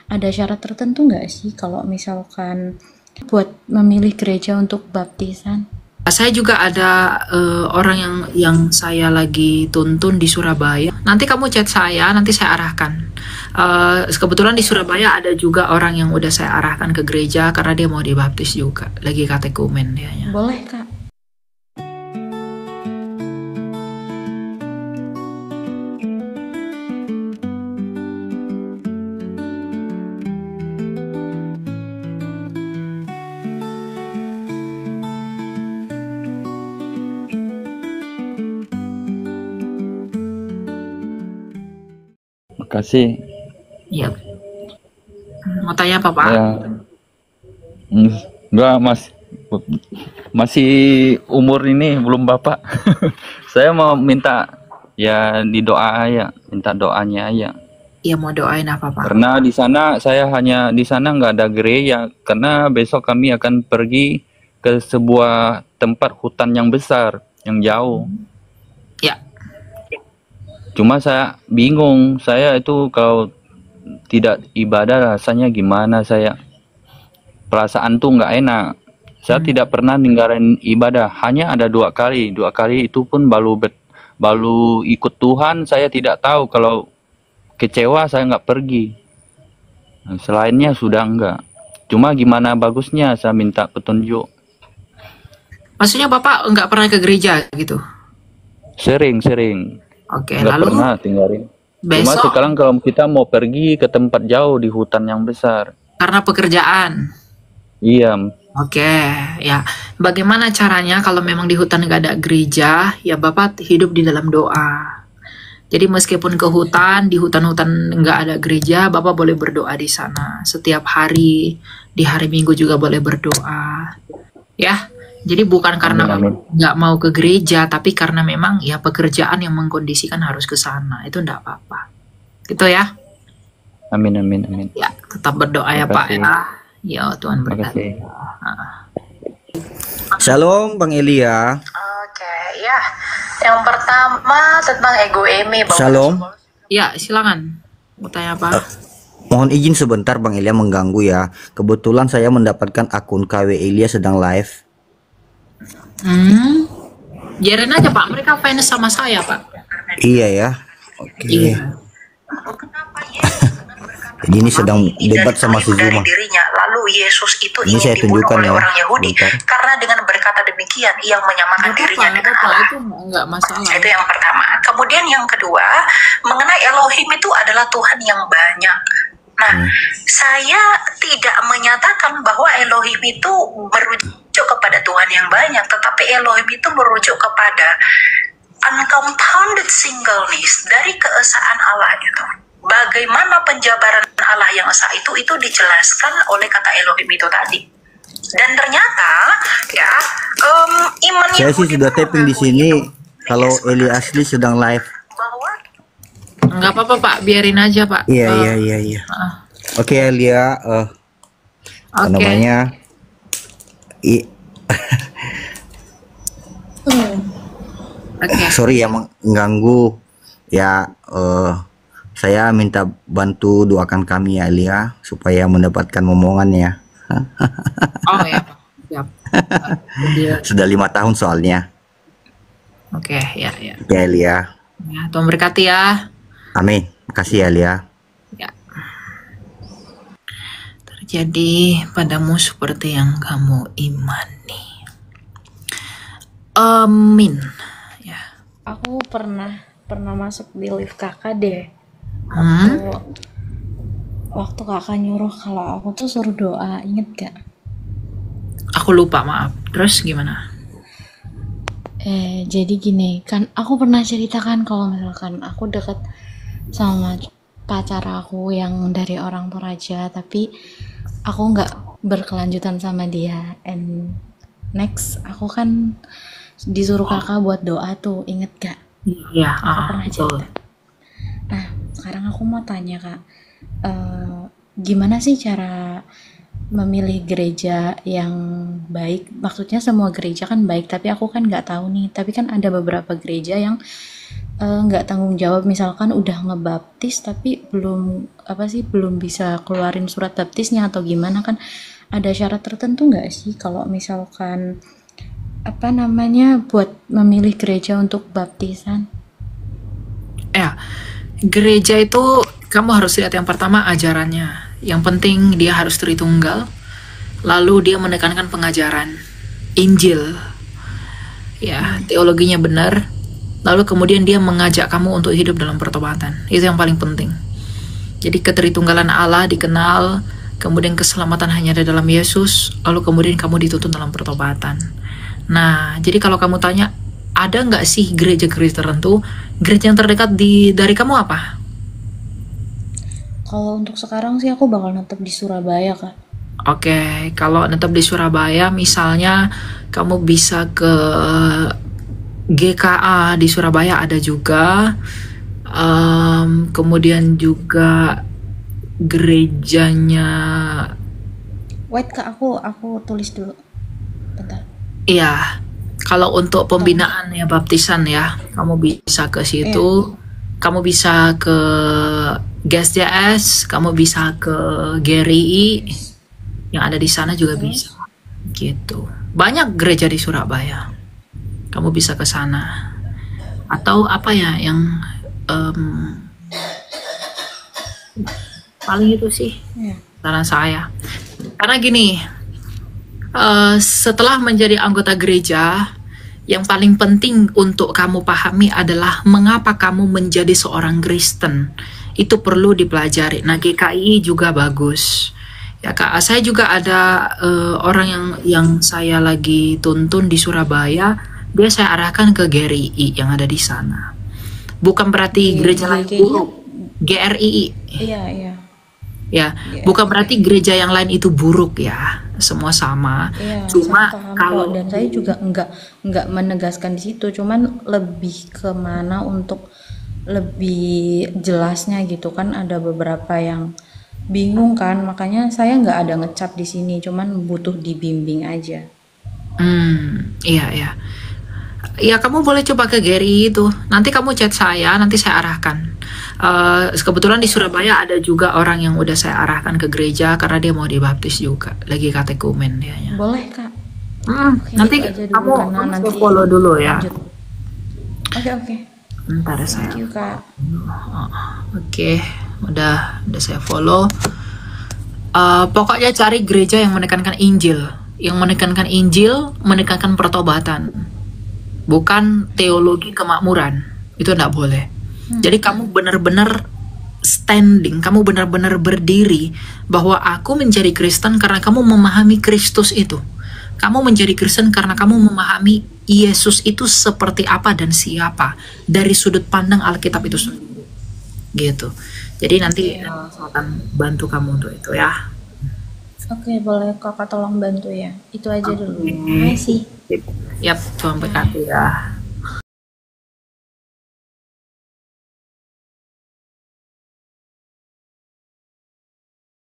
ada syarat tertentu nggak sih kalau misalkan buat memilih gereja untuk baptisan? Saya juga ada orang yang saya lagi tuntun di Surabaya. Nanti kamu chat saya, nanti saya arahkan. Kebetulan di Surabaya ada juga orang yang udah saya arahkan ke gereja karena dia mau dibaptis juga, lagi katekumen dianya. Boleh Kak. Makasih. Iya. Mau tanya apa, Pak? Ya, enggak masih umur ini belum Bapak. Saya mau minta ya di doa ya, minta doanya ya. Iya, mau doain apa, Pak? Karena di sana nggak ada gereja, karena besok kami akan pergi ke sebuah tempat hutan yang besar, yang jauh. Ya. Cuma saya bingung, saya itu kalau tidak ibadah rasanya gimana saya. Perasaan tuh nggak enak. Saya tidak pernah ninggalin ibadah, hanya ada 2 kali. 2 kali itu pun baru ikut Tuhan, saya tidak tahu kalau kecewa saya nggak pergi. Nah, selainnya sudah enggak. Cuma gimana bagusnya saya minta petunjuk. Maksudnya Bapak nggak pernah ke gereja gitu? Sering. Oke, Nggak lalu pernah tinggalin. Cuma besok sekarang kalau kita mau pergi ke tempat jauh di hutan yang besar. karena pekerjaan. Iya, Oke, ya. Bagaimana caranya kalau memang di hutan nggak ada gereja, ya Bapak hidup di dalam doa. Jadi meskipun ke hutan, di hutan-hutan nggak ada gereja, Bapak boleh berdoa di sana. Setiap hari, di hari Minggu juga boleh berdoa. Ya, jadi bukan karena amin. Bapak nggak mau ke gereja, tapi karena memang ya pekerjaan yang mengkondisikan harus ke sana. Itu nggak apa-apa. Gitu ya. Amin. Ya, tetap berdoa ya Pak Makasih. ya. Ya, Tuhan berkati. Makasih. Shalom Bang Elia. Oke, ya. Yang pertama tentang ego eme. Shalom. Ya, silakan. Mau tanya apa? Mohon izin sebentar Bang Elia mengganggu ya. Kebetulan saya mendapatkan akun KW Elia sedang live. Biarin aja Pak, mereka fans sama saya Pak. Iya ya. Oke. Iya. Jadi ini sedang debat sama si Zuma. Dirinya. Lalu Yesus itu Ini ingin saya dibunuh tunjukkan oleh ya. orang Yahudi Bentar. karena dengan berkata demikian ia menyamakan dirinya dengan Allah. Itu nggak masalah. Itu yang pertama. Kemudian yang kedua, mengenai Elohim itu adalah Tuhan yang banyak. Nah, saya tidak menyatakan bahwa Elohim itu merujuk kepada Tuhan yang banyak, tetapi Elohim itu merujuk kepada uncompounded singleness dari keesaan Allah itu. Bagaimana penjabaran Allah yang esa itu dijelaskan oleh kata Elohim itu tadi. Dan ternyata ya iman Saya sih Yahudi sudah tapping di sini. itu, Kalau yes, Eli asli sedang live. bahwa Nggak apa-apa Pak, biarin aja Pak. Iya. Oke Elia. Apa Oke. namanya? Oke. Sorry ya mengganggu. Ya. Saya minta bantu doakan kami ya Elia supaya mendapatkan momongannya. Oh ya Pak. Siap. Sudah 5 tahun soalnya. Oke, ya. Ya Elia. Ya, Tuhan berkati ya. Amin. Makasih ya Elia. Ya. Terjadi padamu seperti yang kamu imani. Amin. Ya. Aku pernah masuk di lift kakak deh. Waktu kakak nyuruh kalau aku tuh suruh doa, inget gak? Aku lupa, maaf. Terus gimana? Jadi gini, kan aku pernah ceritakan kalau misalkan aku deket sama pacar aku yang dari orang Toraja, tapi aku nggak berkelanjutan sama dia. And next, aku kan disuruh kakak buat doa tuh, inget gak? Iya, Aku pernah betul. cerita. Nah, sekarang aku mau tanya kak, gimana sih cara memilih gereja yang baik? Maksudnya semua gereja kan baik, tapi aku kan nggak tahu nih. Tapi kan ada beberapa gereja yang nggak tanggung jawab, misalkan udah ngebaptis tapi belum bisa keluarin surat baptisnya atau gimana, kan ada syarat tertentu nggak sih kalau misalkan buat memilih gereja untuk baptisan? Ya, gereja itu kamu harus lihat yang pertama ajarannya. Yang penting dia harus Tritunggal. Lalu dia menekankan pengajaran Injil. Ya, teologinya benar. Lalu kemudian dia mengajak kamu untuk hidup dalam pertobatan. Itu yang paling penting. Jadi ketritunggalan Allah dikenal, kemudian keselamatan hanya ada dalam Yesus, lalu kemudian kamu dituntun dalam pertobatan. Nah, jadi kalau kamu tanya, ada nggak sih gereja-gereja tertentu? Gereja yang terdekat dari kamu apa? Kalau untuk sekarang sih aku bakal tetap di Surabaya, Kak. Oke, kalau tetap di Surabaya, misalnya kamu bisa ke GKA di Surabaya ada juga. Kemudian juga gerejanya, Wait, Kak, aku tulis dulu. Bentar. iya. Kalau untuk pembinaan ya baptisan ya, kamu bisa ke situ. Kamu bisa ke GSJS, kamu bisa ke GRI yang ada di sana juga bisa. Gitu. Banyak gereja di Surabaya. Kamu bisa ke sana. Atau apa ya yang paling itu sih Iya. saran saya. Karena gini, setelah menjadi anggota gereja, yang paling penting untuk kamu pahami adalah mengapa kamu menjadi seorang Kristen. Itu perlu dipelajari. Nah, GKI juga bagus. Ya Kak, saya juga ada orang yang saya lagi tuntun di Surabaya, dia saya arahkan ke GRI yang ada di sana. Bukan berarti gereja lain buruk. GRI. Iya. Ya, bukan berarti gereja yang lain itu buruk ya. Semua sama. Iya, Cuma saya paham kalau kok. Dan saya juga enggak menegaskan di situ, cuman lebih kemana untuk lebih jelasnya gitu kan, ada beberapa yang bingung kan, makanya saya nggak ada ngecap di sini, cuman butuh dibimbing aja. iya. Ya, kamu boleh coba ke Gary itu. Nanti kamu chat saya, nanti saya arahkan. Kebetulan di Surabaya ada juga orang yang udah saya arahkan ke gereja karena dia mau dibaptis juga. Lagi katekumen dianya. Boleh, Kak. Nanti itu aja dulu, kamu karena nanti follow dulu ya. lanjut. Oke. Ntar saya. Thank you, Kak. Oke, udah saya follow. Pokoknya cari gereja yang menekankan Injil, menekankan pertobatan, bukan teologi kemakmuran. Itu enggak boleh. Jadi kamu benar-benar standing, kamu benar-benar berdiri bahwa aku menjadi Kristen karena kamu memahami Kristus itu. Kamu menjadi Kristen karena kamu memahami Yesus itu seperti apa dan siapa dari sudut pandang Alkitab itu sendiri. Gitu. Jadi nanti saya akan bantu kamu untuk itu ya. Oke, boleh Kakak tolong bantu ya. Itu aja dulu. Terima kasih. Yap, Tuhan berkati ya.